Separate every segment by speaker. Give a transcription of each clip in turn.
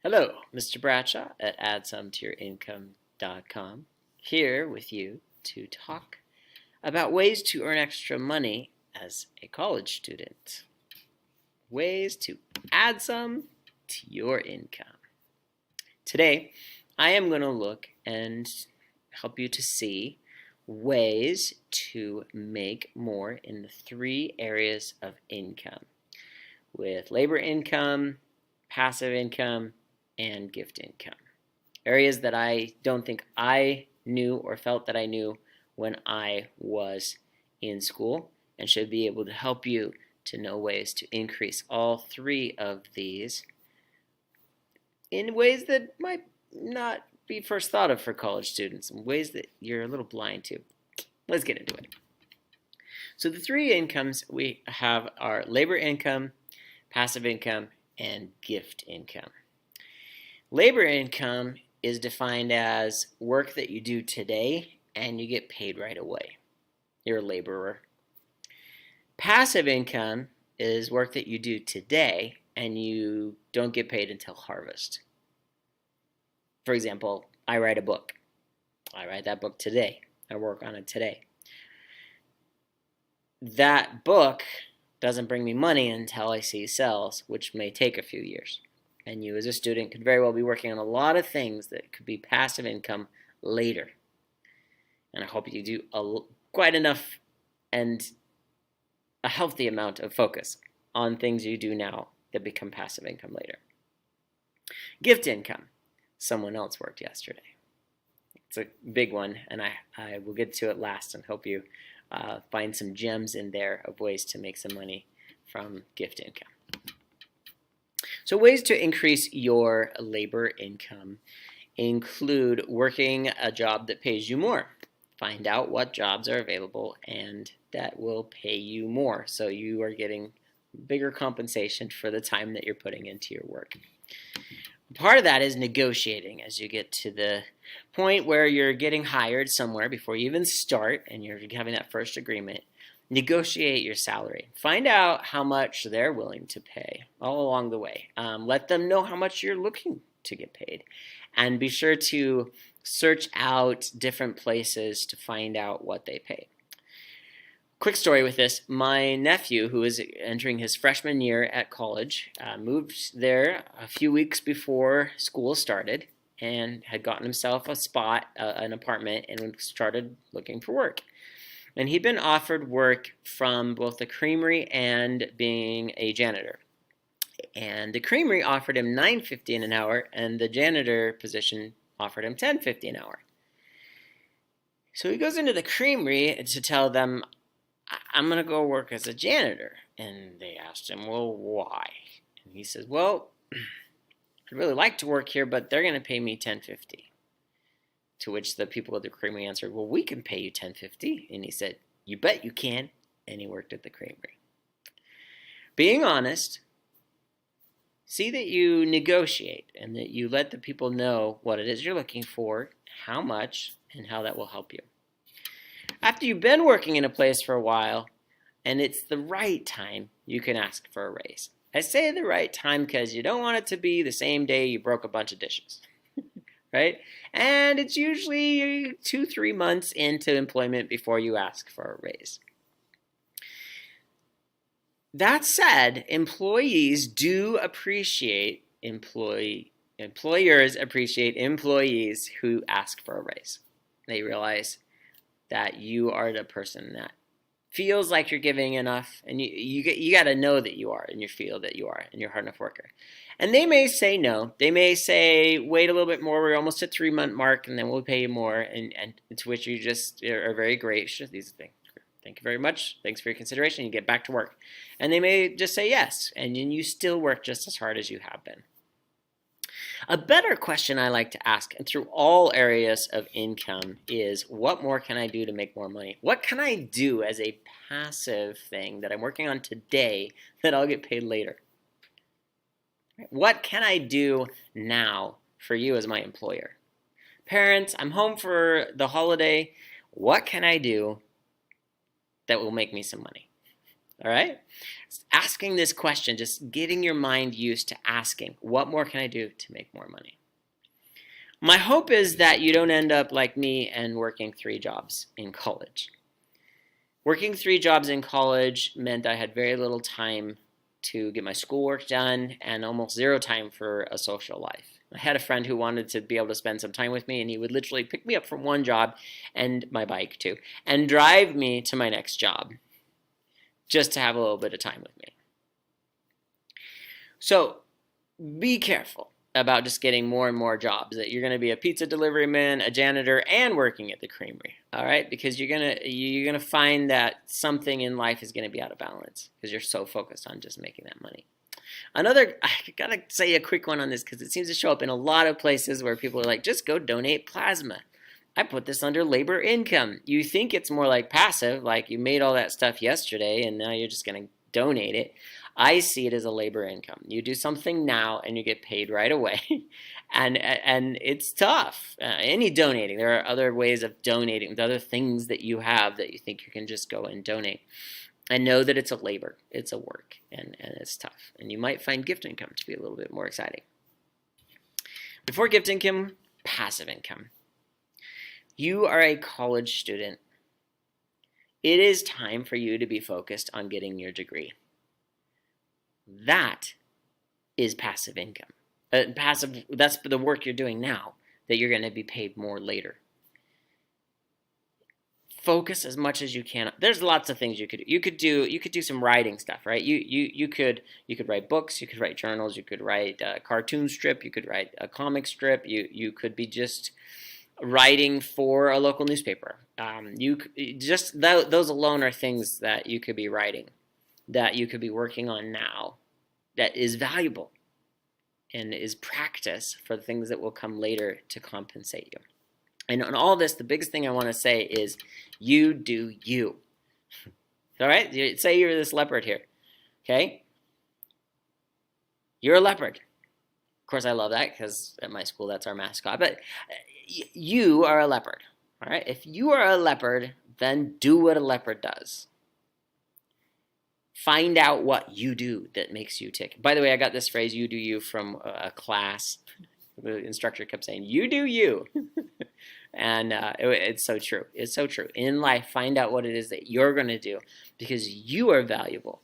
Speaker 1: Hello, Mr. Bradshaw at AddSomeToYourIncome.com, here with you to talk about ways to earn extra money as a college student. Ways to add some to your income. Today, I am going to look and help you to see ways to make more in the three areas of income, with labor income, passive income, and gift income. Areas that I don't think I knew or felt that I knew when I was in school, and should be able to help you to know ways to increase all three of these in ways that might not be first thought of for college students, in ways that you're a little blind to. Let's get into it. So the three incomes we have are labor income, passive income, and gift income. Labor income is defined as work that you do today and you get paid right away. You're a laborer. Passive income is work that you do today and you don't get paid until harvest. For example, I write a book. I write that book today. I work on it today. That book doesn't bring me money until I see sales, which may take a few years. And you as a student could very well be working on a lot of things that could be passive income later. And I hope you do quite enough and a healthy amount of focus on things you do now that become passive income later. Gift income. Someone else worked yesterday. It's a big one, and I will get to it last and hope you find some gems in there of ways to make some money from gift income. So ways to increase your labor income include working a job that pays you more. Find out what jobs are available and that will pay you more, so you are getting bigger compensation for the time that you're putting into your work. Part of that is negotiating as you get to the point where you're getting hired somewhere before you even start and you're having that first agreement. Negotiate your salary. Find out how much they're willing to pay all along the way. Let them know how much you're looking to get paid. And be sure to search out different places to find out what they pay. Quick story with this. My nephew, who is entering his freshman year at college, moved there a few weeks before school started and had gotten himself a spot, an apartment, and started looking for work. And he'd been offered work from both the creamery and being a janitor. And the creamery offered him $9.50 an hour, and the janitor position offered him $10.50 an hour. So he goes into the creamery to tell them, I'm going to go work as a janitor. And they asked him, well, why? And he says, well, I'd really like to work here, but they're going to pay me $10.50. To which the people at the creamery answered, well, we can pay you $10.50. And he said, you bet you can. And he worked at the creamery. Being honest, see that you negotiate and that you let the people know what it is you're looking for, how much, and how that will help you. After you've been working in a place for a while and it's the right time, you can ask for a raise. I say the right time because you don't want it to be the same day you broke a bunch of dishes. Right? And it's usually 2-3 months into employment before you ask for a raise. That said, employees do appreciate employers appreciate employees who ask for a raise. They realize that you are the person that feels like you're giving enough, and you got to know that you are, and you feel that you are, and you're a hard enough worker. And they may say no. They may say, wait a little bit more. We're almost at 3-month mark, and then we'll pay you more. And to which you just are very gracious. These things. Thank you very much. Thanks for your consideration. You get back to work. And they may just say yes, and you still work just as hard as you have been. A better question I like to ask, and through all areas of income, is what more can I do to make more money? What can I do as a passive thing that I'm working on today that I'll get paid later? What can I do now for you as my employer? Parents, I'm home for the holiday. What can I do that will make me some money? All right? Asking this question, just getting your mind used to asking, what more can I do to make more money? My hope is that you don't end up like me and working 3 jobs in college. Working 3 jobs in college meant I had very little time to get my schoolwork done and almost 0 time for a social life. I had a friend who wanted to be able to spend some time with me, and he would literally pick me up from one job, and my bike too, and drive me to my next job just to have a little bit of time with me. So be careful about just getting more and more jobs, that you're going to be a pizza delivery man, a janitor, and working at the creamery. All right, because you're gonna find that something in life is going to be out of balance because you're so focused on just making that money. I gotta say a quick one on this because it seems to show up in a lot of places where people are like, just go donate plasma. I put this under labor income. You think it's more like passive, like you made all that stuff yesterday and now you're just going to donate it. I see it as a labor income. You do something now and you get paid right away. and it's tough. Any donating, there are other ways of donating, with other things that you have that you think you can just go and donate. And know that it's a labor, it's a work, and it's tough. And you might find gift income to be a little bit more exciting. Before gift income, passive income. You are a college student. It is time for you to be focused on getting your degree. That is passive income. That's the work you're doing now that you're going to be paid more later. Focus as much as you can. There's lots of things you could do. You could do some writing stuff, right? You could write books, you could write journals, you could write a cartoon strip, you could write a comic strip, you could be just writing for a local newspaper. Those alone are things that you could be writing, that you could be working on now, that is valuable and is practice for the things that will come later to compensate you. And on all this, the biggest thing I want to say is you do you. All right? Say you're this leopard here. Okay? You're a leopard. Of course, I love that because at my school, that's our mascot. But you are a leopard. All right? If you are a leopard, then do what a leopard does. Find out what you do that makes you tick. By the way, I got this phrase, you do you, from a class. The instructor kept saying, you do you. And it's so true. It's so true. In life, find out what it is that you're going to do because you are valuable.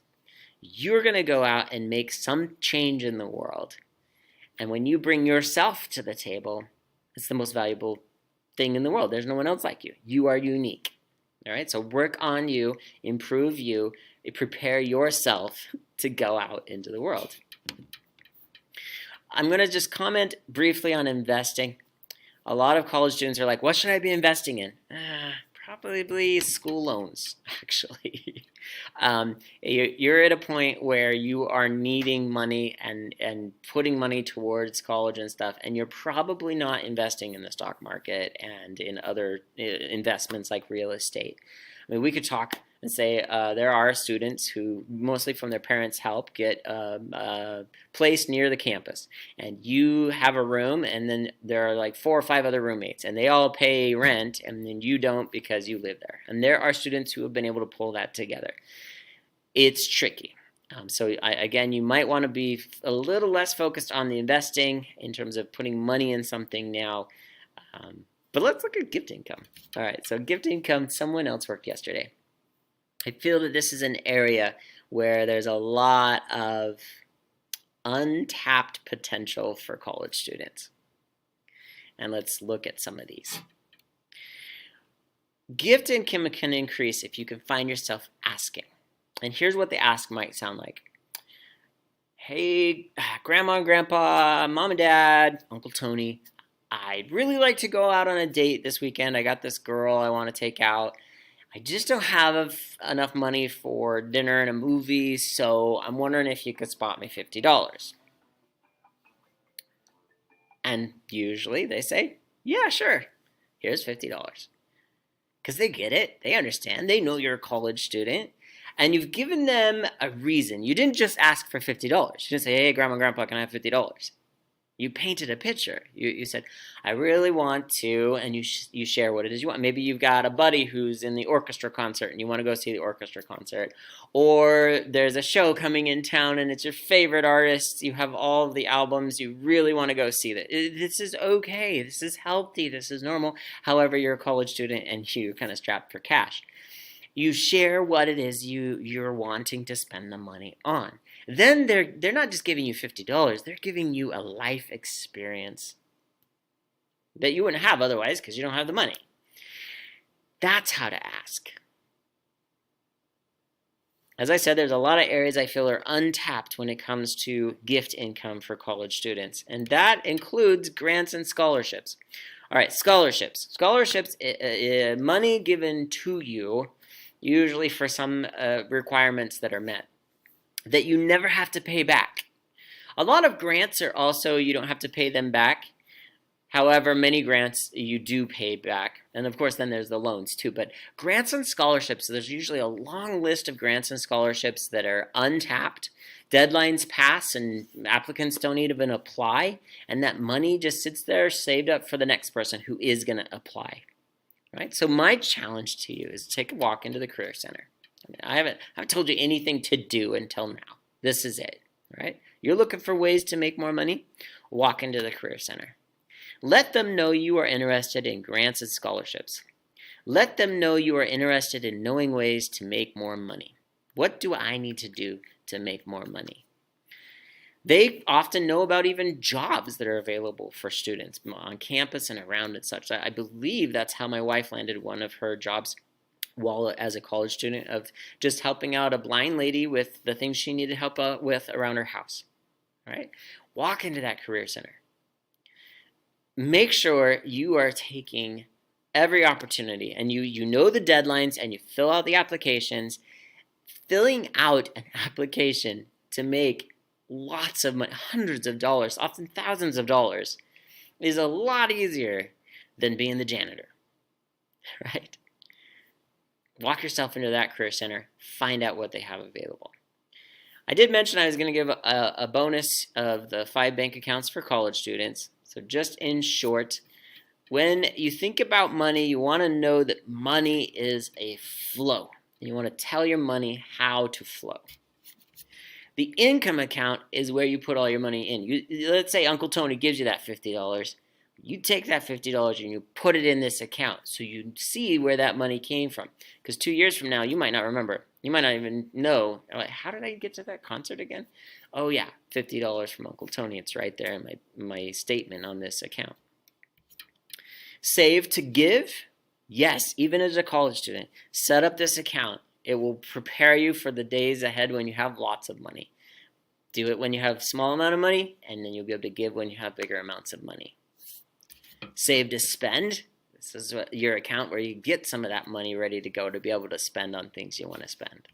Speaker 1: You're going to go out and make some change in the world. And when you bring yourself to the table, it's the most valuable thing in the world. There's no one else like you. You are unique. All right? So work on you, improve you, prepare yourself to go out into the world. I'm going to just comment briefly on investing. A lot of college students are like, what should I be investing in? Probably school loans, actually. You're at a point where you are needing money and putting money towards college and stuff, and you're probably not investing in the stock market and in other investments like real estate. I mean, we could talk and say there are students who, mostly from their parents' help, get a place near the campus. And you have a room, and then there are like 4 or 5 other roommates, and they all pay rent, and then you don't because you live there. And there are students who have been able to pull that together. It's tricky. Again, you might want to be a little less focused on the investing in terms of putting money in something now. But let's look at gift income. All right, so gift income, someone else worked yesterday. I feel that this is an area where there's a lot of untapped potential for college students. And let's look at some of these. Gift income can increase if you can find yourself asking. And here's what the ask might sound like. Hey, Grandma and Grandpa, Mom and Dad, Uncle Tony, I'd really like to go out on a date this weekend. I got this girl I want to take out. I just don't have enough money for dinner and a movie, so I'm wondering if you could spot me $50. And usually they say, yeah, sure, here's $50. Because they get it, they understand, they know you're a college student, and you've given them a reason. You didn't just ask for $50. You didn't say, hey, Grandma and Grandpa, can I have $50? You painted a picture. You said, I really want to, and you share what it is you want. Maybe you've got a buddy who's in the orchestra concert and you want to go see the orchestra concert. Or there's a show coming in town and it's your favorite artist. You have all of the albums. You really want to go see that. This is okay. This is healthy. This is normal. However, you're a college student and you're kind of strapped for cash. You share what it is you're wanting to spend the money on. Then they're not just giving you $50, they're giving you a life experience that you wouldn't have otherwise because you don't have the money. That's how to ask. As I said, there's a lot of areas I feel are untapped when it comes to gift income for college students, and that includes grants and scholarships. All right, scholarships. Scholarships, money given to you, usually for some requirements that are met, that you never have to pay back. A lot of grants are also, you don't have to pay them back. However, many grants you do pay back. And of course, then there's the loans too. But grants and scholarships, there's usually a long list of grants and scholarships that are untapped. Deadlines pass and applicants don't even apply. And that money just sits there saved up for the next person who is going to apply. Right? So my challenge to you is to take a walk into the Career Center. I haven't told you anything to do until now. This is it, right? You're looking for ways to make more money? Walk into the Career Center. Let them know you are interested in grants and scholarships. Let them know you are interested in knowing ways to make more money. What do I need to do to make more money? They often know about even jobs that are available for students on campus and around and such. I believe that's how my wife landed one of her jobs while as a college student, of just helping out a blind lady with the things she needed help with around her house. Right? Walk into that Career Center. Make sure you are taking every opportunity and you know the deadlines and you fill out the applications. Filling out an application to make lots of money, hundreds of dollars, often thousands of dollars, is a lot easier than being the janitor. Right? Walk yourself into that Career Center, find out what they have available. I did mention I was going to give a bonus of the 5 bank accounts for college students. So just in short, when you think about money, you want to know that money is a flow. You want to tell your money how to flow. The income account is where you put all your money in. Let's say Uncle Tony gives you that $50. You take that $50 and you put it in this account so you see where that money came from. Because 2 years from now, you might not remember. You might not even know, like, how did I get to that concert again? Oh yeah, $50 from Uncle Tony. It's right there in my statement on this account. Save to give. Yes, even as a college student, set up this account. It will prepare you for the days ahead when you have lots of money. Do it when you have a small amount of money, and then you'll be able to give when you have bigger amounts of money. Save to spend. This is your account where you get some of that money ready to go to be able to spend on things you want to spend.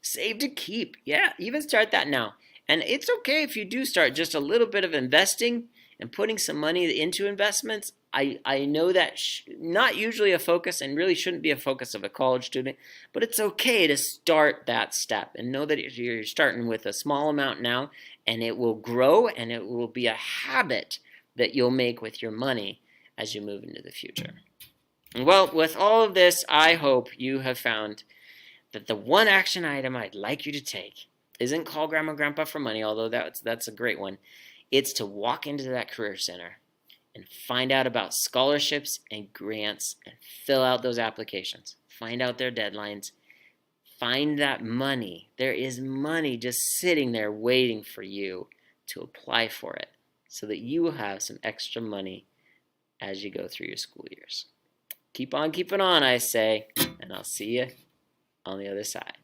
Speaker 1: Save to keep. Yeah, even start that now. And it's okay if you do start just a little bit of investing and putting some money into investments. I know that's not usually a focus and really shouldn't be a focus of a college student, but it's okay to start that step and know that you're starting with a small amount now, and it will grow and it will be a habit that you'll make with your money as you move into the future. Well, with all of this, I hope you have found that the one action item I'd like you to take isn't call Grandma and Grandpa for money, although that's a great one. It's to walk into that Career Center and find out about scholarships and grants and fill out those applications. Find out their deadlines. Find that money. There is money just sitting there waiting for you to apply for it so that you will have some extra money as you go through your school years. Keep on keeping on, I say, and I'll see you on the other side.